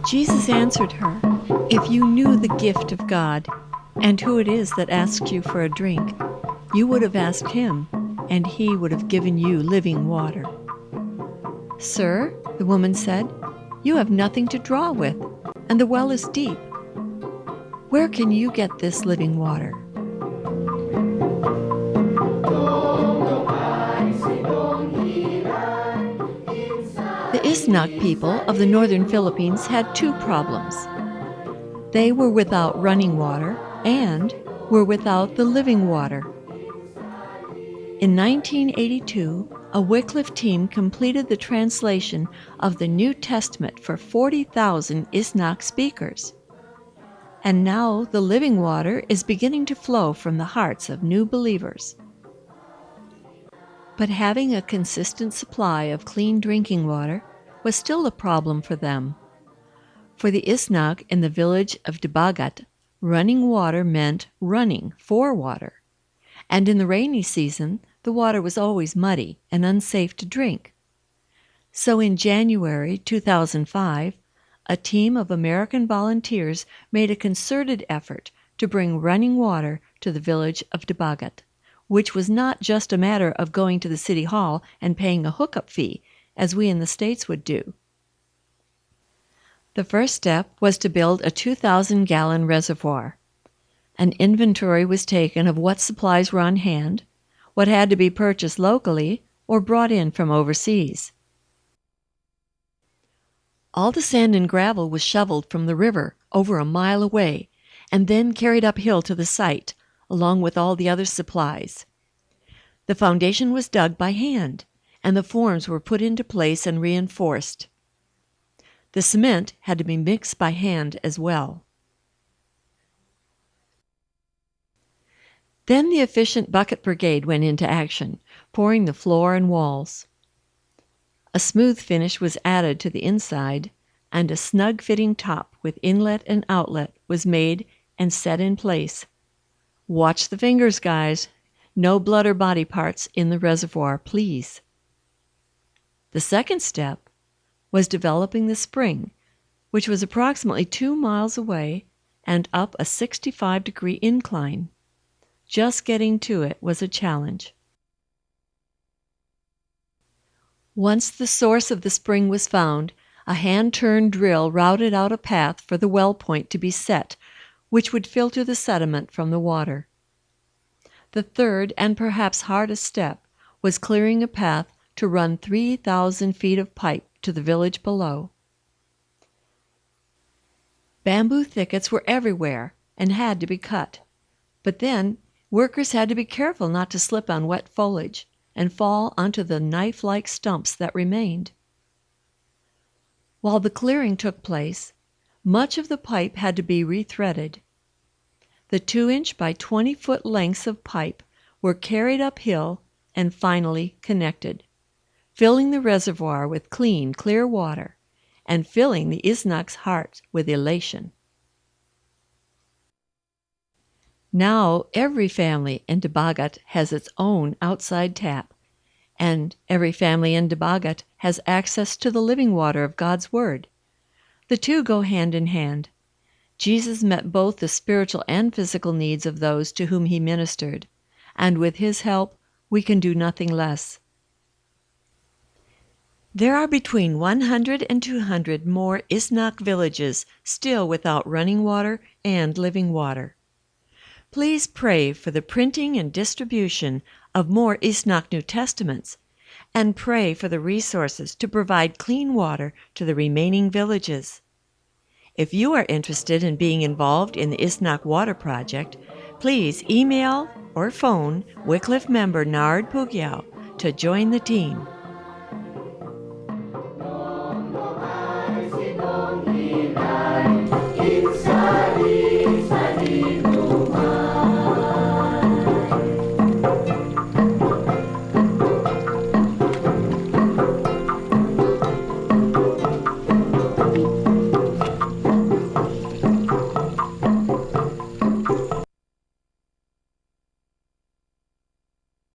Jesus answered her, "If you knew the gift of God, and who it is that asks you for a drink, you would have asked him, and he would have given you living water." "Sir," the woman said, "you have nothing to draw with, and the well is deep. Where can you get this living water?" The Isnag people of the northern Philippines had two problems. They were without running water and were without the living water. In 1982, a Wycliffe team completed the translation of the New Testament for 40,000 Isnag speakers. And now the living water is beginning to flow from the hearts of new believers. But having a consistent supply of clean drinking water was still a problem for them. For the Isnag in the village of Dibagat, running water meant running for water. And in the rainy season, the water was always muddy and unsafe to drink. So in January 2005, a team of American volunteers made a concerted effort to bring running water to the village of Dibagat, which was not just a matter of going to the city hall and paying a hookup fee, as we in the States would do. The first step was to build a 2,000-gallon reservoir. An inventory was taken of what supplies were on hand, what had to be purchased locally or brought in from overseas. All the sand and gravel was shoveled from the river over a mile away and then carried uphill to the site, along with all the other supplies. The foundation was dug by hand, and the forms were put into place and reinforced. The cement had to be mixed by hand as well. Then the efficient bucket brigade went into action, pouring the floor and walls. A smooth finish was added to the inside, and a snug-fitting top with inlet and outlet was made and set in place. Watch the fingers, guys. No blood or body parts in the reservoir, please. The second step was developing the spring, which was approximately 2 miles away and up a 65-degree incline. Just getting to it was a challenge. Once the source of the spring was found, a hand-turned drill routed out a path for the well point to be set, which would filter the sediment from the water. The third and perhaps hardest step was clearing a path to run 3,000 feet of pipe to the village below. Bamboo thickets were everywhere and had to be cut. But then, workers had to be careful not to slip on wet foliage and fall onto the knife-like stumps that remained. While the clearing took place, much of the pipe had to be rethreaded. The 2-inch by 20-foot lengths of pipe were carried uphill and finally connected, filling the reservoir with clean, clear water and filling the Isnag's heart with elation. Now every family in Dibagat has its own outside tap, and every family in Dibagat has access to the living water of God's Word. The two go hand in hand. Jesus met both the spiritual and physical needs of those to whom he ministered, and with his help, we can do nothing less. There are between 100 and 200 more Isnag villages still without running water and living water. Please pray for the printing and distribution of more Isnag New Testaments, and pray for the resources to provide clean water to the remaining villages. If you are interested in being involved in the Isnag Water Project, please email or phone Wycliffe member Nard Pugyao to join the team.